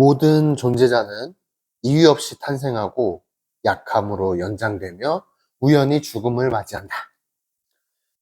모든 존재자는 이유 없이 탄생하고 약함으로 연장되며 우연히 죽음을 맞이한다.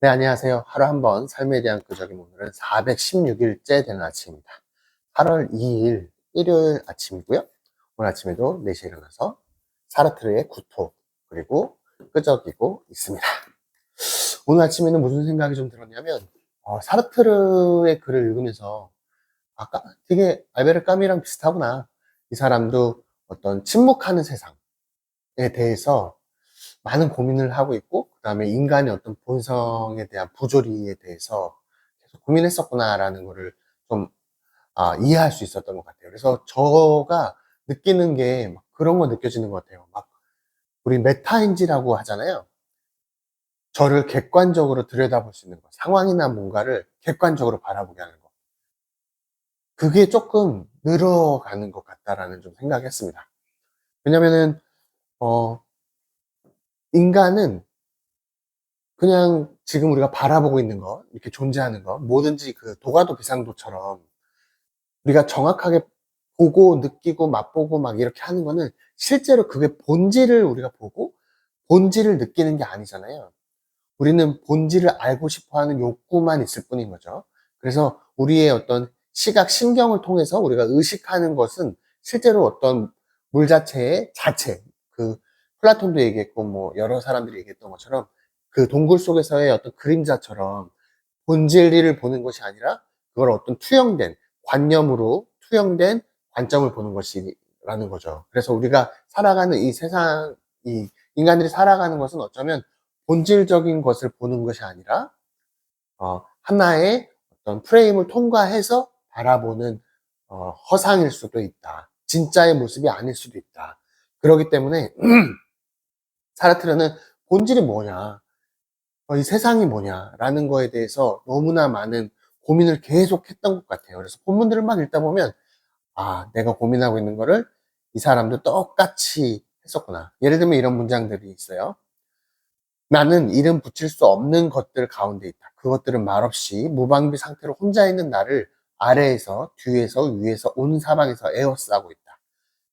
네, 안녕하세요. 하루 한 번 삶에 대한 끄적임. 오늘은 416일째 되는 아침입니다. 8월 2일 일요일 아침이고요. 오늘 아침에도 4시에 일어나서 사르트르의 구토 그리고 끄적이고 있습니다. 오늘 아침에는 무슨 생각이 좀 들었냐면 사르트르의 글을 읽으면서 아까 되게 알베르 까미랑 비슷하구나. 이 사람도 어떤 침묵하는 세상에 대해서 많은 고민을 하고 있고, 그 다음에 인간의 어떤 본성에 대한 부조리에 대해서 계속 고민했었구나라는 거를 좀 이해할 수 있었던 것 같아요. 그래서 저가 느끼는 게 막 그런 거 느껴지는 것 같아요. 막 우리 메타인지라고 하잖아요. 저를 객관적으로 들여다볼 수 있는 거, 상황이나 뭔가를 객관적으로 바라보게 하는 거. 그게 조금 늘어가는 것 같다라는 좀 생각했습니다. 왜냐면은 인간은 그냥 지금 우리가 바라보고 있는 거, 이렇게 존재하는 거, 뭐든지 그 도가도 비상도처럼 우리가 정확하게 보고 느끼고 맛보고 막 이렇게 하는 거는 실제로 그게 본질을 우리가 보고 본질을 느끼는 게 아니잖아요. 우리는 본질을 알고 싶어 하는 욕구만 있을 뿐인 거죠. 그래서 우리의 어떤 시각, 신경을 통해서 우리가 의식하는 것은 실제로 어떤 물 자체의 자체, 그 플라톤도 얘기했고 뭐 여러 사람들이 얘기했던 것처럼 그 동굴 속에서의 어떤 그림자처럼 본질을 보는 것이 아니라 그걸 어떤 투영된 관념으로 투영된 관점을 보는 것이라는 거죠. 그래서 우리가 살아가는 이 세상, 이 인간들이 살아가는 것은 어쩌면 본질적인 것을 보는 것이 아니라 하나의 어떤 프레임을 통과해서 바라보는 허상일 수도 있다. 진짜의 모습이 아닐 수도 있다. 그렇기 때문에 사르트르는 본질이 뭐냐, 이 세상이 뭐냐라는 거에 대해서 너무나 많은 고민을 계속 했던 것 같아요. 그래서 본문들을 막 읽다 보면 내가 고민하고 있는 거를 이 사람도 똑같이 했었구나. 예를 들면 이런 문장들이 있어요. 나는 이름 붙일 수 없는 것들 가운데 있다. 그것들은 말없이 무방비 상태로 혼자 있는 나를 아래에서, 뒤에서, 위에서, 온 사방에서 에워싸고 있다.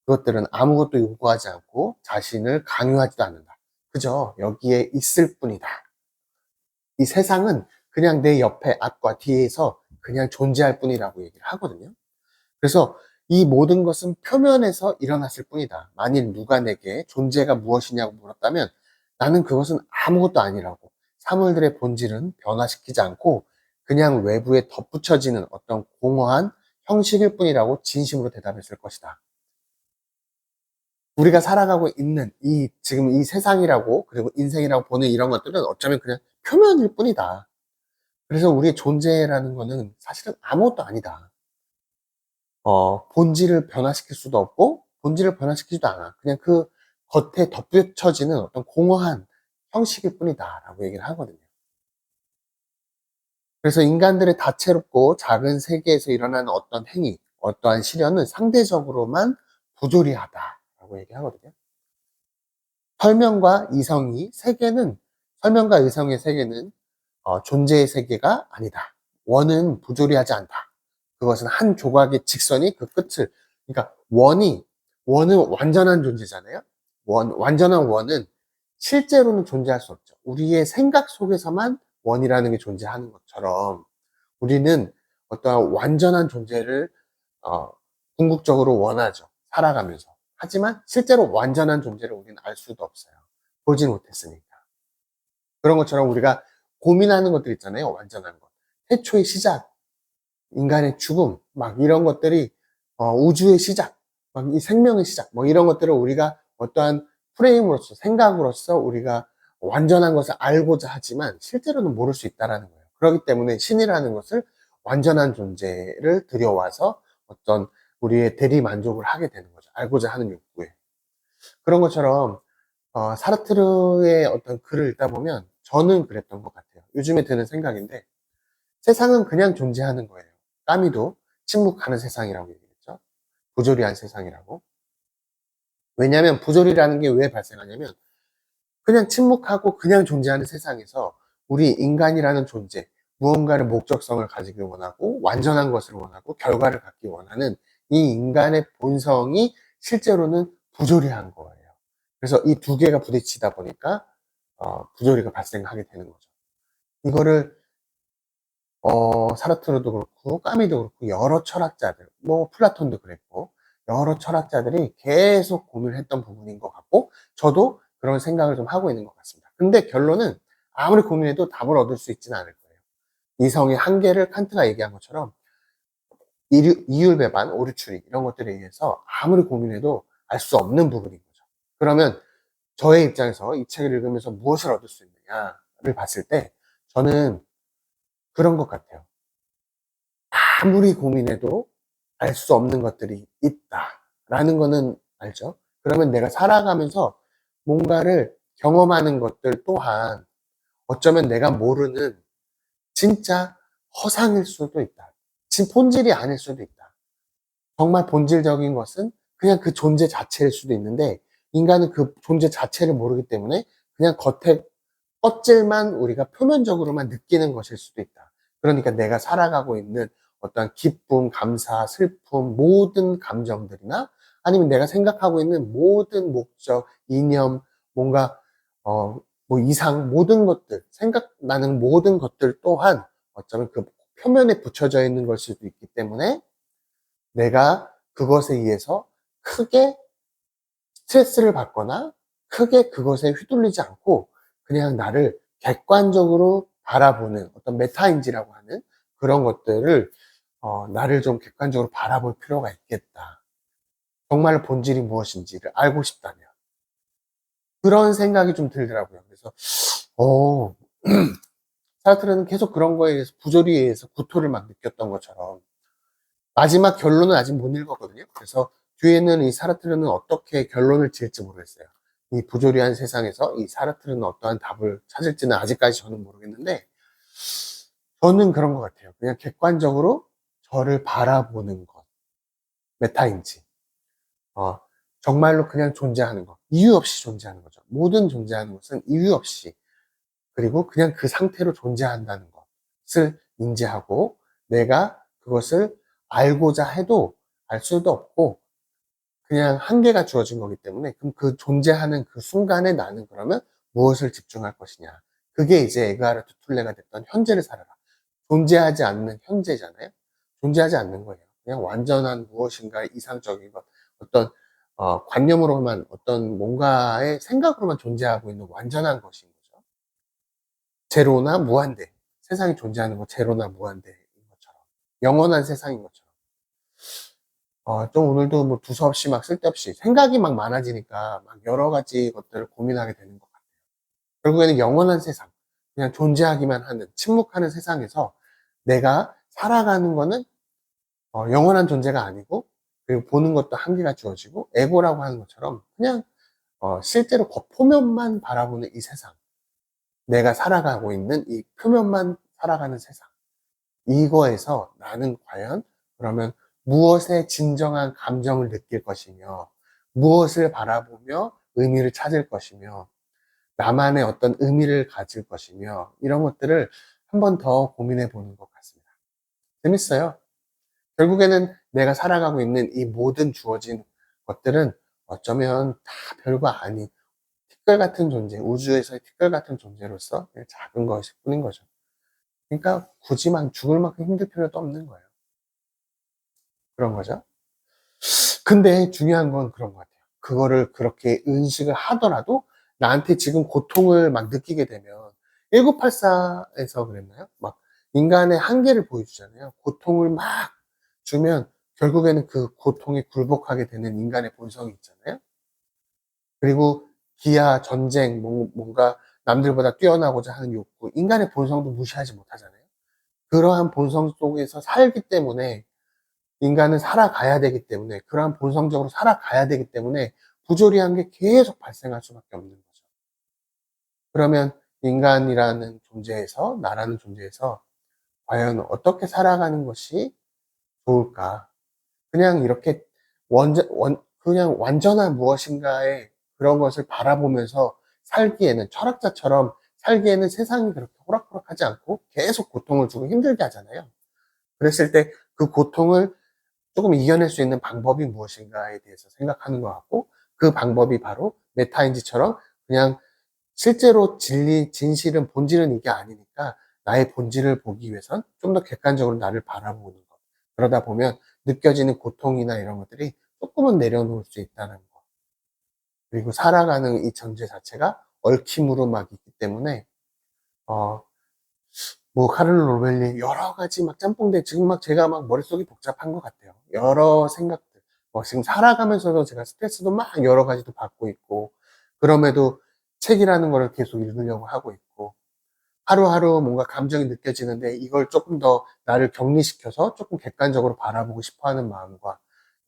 그것들은 아무것도 요구하지 않고 자신을 강요하지도 않는다. 그저 여기에 있을 뿐이다. 이 세상은 그냥 내 옆에, 앞과 뒤에서 그냥 존재할 뿐이라고 얘기를 하거든요. 그래서 이 모든 것은 표면에서 일어났을 뿐이다. 만일 누가 내게 존재가 무엇이냐고 물었다면 나는 그것은 아무것도 아니라고. 사물들의 본질은 변화시키지 않고 그냥 외부에 덧붙여지는 어떤 공허한 형식일 뿐이라고 진심으로 대답했을 것이다. 우리가 살아가고 있는 지금 이 세상이라고 그리고 인생이라고 보는 이런 것들은 어쩌면 그냥 표면일 뿐이다. 그래서 우리의 존재라는 거는 사실은 아무것도 아니다. 본질을 변화시킬 수도 없고 본질을 변화시키지도 않아. 그냥 그 겉에 덧붙여지는 어떤 공허한 형식일 뿐이다 라고 얘기를 하거든요. 그래서 인간들의 다채롭고 작은 세계에서 일어나는 어떤 행위, 어떠한 시련은 상대적으로만 부조리하다 라고 얘기하거든요. 설명과 이성의 세계는, 설명과 이성의 세계는 존재의 세계가 아니다. 원은 부조리하지 않다. 그것은 한 조각의 직선이 그 끝을, 그러니까 원은 완전한 존재잖아요. 완전한 원은 실제로는 존재할 수 없죠. 우리의 생각 속에서만 원이라는 게 존재하는 것처럼 우리는 어떠한 완전한 존재를 어, 궁극적으로 원하죠. 살아가면서. 하지만 실제로 완전한 존재를 우리는 알 수도 없어요. 보지 못했으니까. 그런 것처럼 우리가 고민하는 것들 있잖아요. 완전한 것. 태초의 시작, 인간의 죽음, 막 이런 것들이 우주의 시작, 막 이 생명의 시작, 뭐 이런 것들을 우리가 어떠한 프레임으로서, 생각으로서 우리가 완전한 것을 알고자 하지만 실제로는 모를 수 있다라는 거예요. 그렇기 때문에 신이라는 것을 완전한 존재를 들여와서 어떤 우리의 대리 만족을 하게 되는 거죠. 알고자 하는 욕구에. 그런 것처럼 사르트르의 어떤 글을 읽다 보면 저는 그랬던 것 같아요. 요즘에 드는 생각인데 세상은 그냥 존재하는 거예요. 까미도 침묵하는 세상이라고 얘기했죠. 부조리한 세상이라고. 왜냐하면 부조리라는 게 왜 발생하냐면 그냥 침묵하고 그냥 존재하는 세상에서 우리 인간이라는 존재, 무언가를 목적성을 가지기 원하고 완전한 것을 원하고 결과를 갖기 원하는 이 인간의 본성이 실제로는 부조리한 거예요. 그래서 이 두 개가 부딪히다 보니까 부조리가 발생하게 되는 거죠. 이거를 사르트르도 그렇고 까미도 그렇고 여러 철학자들, 뭐 플라톤도 그랬고 여러 철학자들이 계속 고민을 했던 부분인 것 같고 저도 그런 생각을 좀 하고 있는 것 같습니다. 근데 결론은 아무리 고민해도 답을 얻을 수 있지는 않을 거예요. 이성의 한계를 칸트가 얘기한 것처럼 이율배반, 오류추리 이런 것들에 의해서 아무리 고민해도 알 수 없는 부분인 거죠. 그러면 저의 입장에서 이 책을 읽으면서 무엇을 얻을 수 있느냐를 봤을 때 저는 그런 것 같아요. 아무리 고민해도 알 수 없는 것들이 있다라는 거는 알죠. 그러면 내가 살아가면서 뭔가를 경험하는 것들 또한 어쩌면 내가 모르는 진짜 허상일 수도 있다. 본질이 아닐 수도 있다. 정말 본질적인 것은 그냥 그 존재 자체일 수도 있는데 인간은 그 존재 자체를 모르기 때문에 그냥 겉에 껍질만 우리가 표면적으로만 느끼는 것일 수도 있다. 그러니까 내가 살아가고 있는 어떤 기쁨, 감사, 슬픔, 모든 감정들이나 아니면 내가 생각하고 있는 모든 목적, 이념, 뭔가 뭐 이상 모든 것들, 생각나는 모든 것들 또한 어쩌면 그 표면에 붙여져 있는 걸 수도 있기 때문에 내가 그것에 의해서 크게 스트레스를 받거나 크게 그것에 휘둘리지 않고 그냥 나를 객관적으로 바라보는 어떤 메타인지라고 하는 그런 것들을 나를 좀 객관적으로 바라볼 필요가 있겠다. 정말 본질이 무엇인지를 알고 싶다면 그런 생각이 좀 들더라고요. 그래서 어, 사르트르는 계속 그런 거에 의해서 부조리에 의해서 구토를 막 느꼈던 것처럼 마지막 결론은 아직 못 읽었거든요. 그래서 뒤에는 이 사르트르는 어떻게 결론을 지을지 모르겠어요. 이 부조리한 세상에서 이 사르트르는 어떠한 답을 찾을지는 아직까지 저는 모르겠는데 저는 그런 것 같아요. 그냥 객관적으로 저를 바라보는 것, 메타인지 정말로 그냥 존재하는 것, 이유 없이 존재하는 거죠. 모든 존재하는 것은 이유 없이 그리고 그냥 그 상태로 존재한다는 것을 인지하고 내가 그것을 알고자 해도 알 수도 없고 그냥 한계가 주어진 거기 때문에 그럼 그 존재하는 그 순간에 나는 그러면 무엇을 집중할 것이냐. 그게 이제 에그하르트 툴레가 됐던 현재를 살아라. 존재하지 않는 현재잖아요. 존재하지 않는 거예요. 그냥 완전한 무엇인가 이상적인 것, 어떤 관념으로만 어떤 뭔가의 생각으로만 존재하고 있는 완전한 것인 거죠. 제로나 무한대. 세상이 존재하는 거 제로나 무한대인 것처럼. 영원한 세상인 것처럼. 좀 오늘도 뭐 두서없이 막 쓸데없이 생각이 막 많아지니까 막 여러 가지 것들을 고민하게 되는 것 같아요. 결국에는 영원한 세상, 그냥 존재하기만 하는, 침묵하는 세상에서 내가 살아가는 거는 영원한 존재가 아니고, 그리고 보는 것도 한계가 주어지고, 에고라고 하는 것처럼 그냥 실제로 겉표면만 바라보는 이 세상, 내가 살아가고 있는 이 표면만 살아가는 세상, 이거에서 나는 과연 그러면 무엇에 진정한 감정을 느낄 것이며 무엇을 바라보며 의미를 찾을 것이며 나만의 어떤 의미를 가질 것이며 이런 것들을 한 번 더 고민해 보는 것 같습니다. 재밌어요. 결국에는 내가 살아가고 있는 이 모든 주어진 것들은 어쩌면 다 별거 아닌 티끌 같은 존재, 우주에서의 티끌 같은 존재로서 그냥 작은 것일 뿐인 거죠. 그러니까 굳이 막 죽을 만큼 힘들 필요도 없는 거예요. 그런 거죠. 근데 중요한 건 그런 것 같아요. 그거를 그렇게 인식을 하더라도 나한테 지금 고통을 막 느끼게 되면 1984에서 그랬나요? 막 인간의 한계를 보여주잖아요. 고통을 막 주면 결국에는 그 고통에 굴복하게 되는 인간의 본성이 있잖아요. 그리고 기아, 전쟁, 뭔가 남들보다 뛰어나고자 하는 욕구, 인간의 본성도 무시하지 못하잖아요. 그러한 본성 속에서 살기 때문에 인간은 살아가야 되기 때문에 그러한 본성적으로 살아가야 되기 때문에 부조리한 게 계속 발생할 수밖에 없는 거죠. 그러면 인간이라는 존재에서 나라는 존재에서 과연 어떻게 살아가는 것이 좋을까? 그냥 이렇게 그냥 완전한 무엇인가의 그런 것을 바라보면서 살기에는 철학자처럼 살기에는 세상이 그렇게 호락호락하지 않고 계속 고통을 주고 힘들게 하잖아요. 그랬을 때 그 고통을 조금 이겨낼 수 있는 방법이 무엇인가에 대해서 생각하는 것 같고, 그 방법이 바로 메타인지처럼 그냥 실제로 진실은, 본질은 이게 아니니까 나의 본질을 보기 위해선 좀 더 객관적으로 나를 바라보는 것. 그러다 보면 느껴지는 고통이나 이런 것들이 조금은 내려놓을 수 있다는 거. 그리고 살아가는 이 전제 자체가 얽힘으로 막 있기 때문에, 어, 뭐, 카를로 로벨리 여러 가지 막 짬뽕대, 지금 막 제가 막 머릿속이 복잡한 것 같아요. 여러 생각들. 뭐, 지금 살아가면서도 제가 스트레스도 막 여러 가지도 받고 있고, 그럼에도 책이라는 거를 계속 읽으려고 하고 있고, 하루하루 뭔가 감정이 느껴지는데 이걸 조금 더 나를 격리시켜서 조금 객관적으로 바라보고 싶어 하는 마음과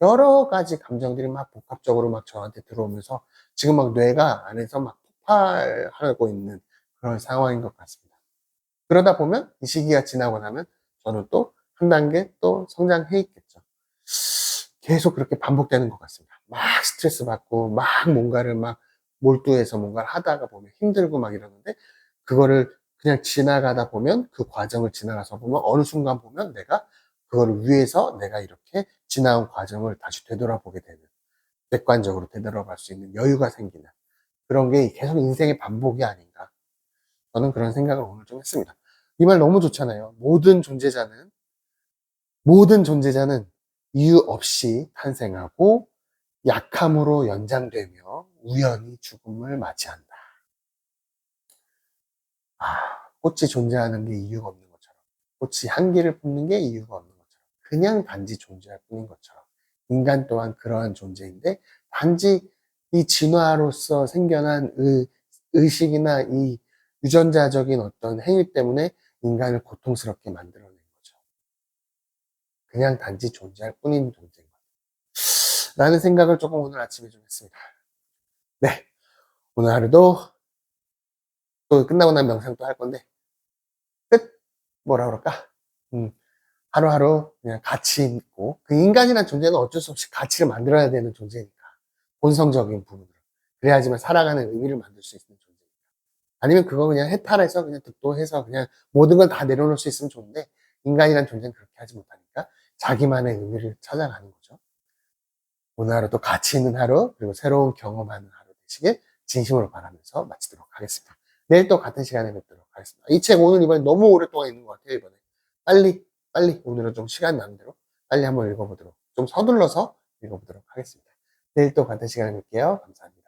여러 가지 감정들이 막 복합적으로 막 저한테 들어오면서 지금 막 뇌가 안에서 막 폭발하고 있는 그런 상황인 것 같습니다. 그러다 보면 이 시기가 지나고 나면 저는 또 한 단계 또 성장해 있겠죠. 계속 그렇게 반복되는 것 같습니다. 막 스트레스 받고 막 뭔가를 막 몰두해서 뭔가를 하다가 보면 힘들고 막 이러는데, 그거를 그냥 지나가다 보면, 그 과정을 지나가서 보면 어느 순간 보면 내가 그거를 위해서 내가 이렇게 지나온 과정을 다시 되돌아보게 되는, 객관적으로 되돌아갈 수 있는 여유가 생기는 그런 게 계속 인생의 반복이 아닌가, 저는 그런 생각을 오늘 좀 했습니다. 이 말 너무 좋잖아요. 모든 존재자는 이유 없이 탄생하고 약함으로 연장되며 우연히 죽음을 맞이한다. 아, 꽃이 존재하는 게 이유가 없는 것처럼, 꽃이 향기를 뿜는 게 이유가 없는 것처럼, 그냥 단지 존재할 뿐인 것처럼, 인간 또한 그러한 존재인데, 단지 이 진화로서 생겨난 의식이나 이 유전자적인 어떤 행위 때문에 인간을 고통스럽게 만들어낸 거죠. 그냥 단지 존재할 뿐인 존재인 것 라는 생각을 조금 오늘 아침에 좀 했습니다. 네. 오늘 하루도 또 끝나고 나면 명상 또 할 건데, 끝! 뭐라 그럴까? 음, 하루하루 그냥 가치 있고, 그 인간이란 존재는 어쩔 수 없이 가치를 만들어야 되는 존재니까. 본성적인 부분으로. 그래야지만 살아가는 의미를 만들 수 있는 존재니까. 아니면 그거 그냥 해탈해서 그냥 득도해서 그냥 모든 걸 다 내려놓을 수 있으면 좋은데, 인간이란 존재는 그렇게 하지 못하니까 자기만의 의미를 찾아가는 거죠. 오늘 하루도 가치 있는 하루, 그리고 새로운 경험하는 하루 되시길 진심으로 바라면서 마치도록 하겠습니다. 내일 또 같은 시간에 뵙도록 하겠습니다. 이 책 오늘 이번에 너무 오랫동안 있는 것 같아요, 이번에. 빨리, 오늘은 좀 시간 나는 대로 빨리 한번 읽어보도록, 좀 서둘러서 읽어보도록 하겠습니다. 내일 또 같은 시간에 뵐게요. 감사합니다.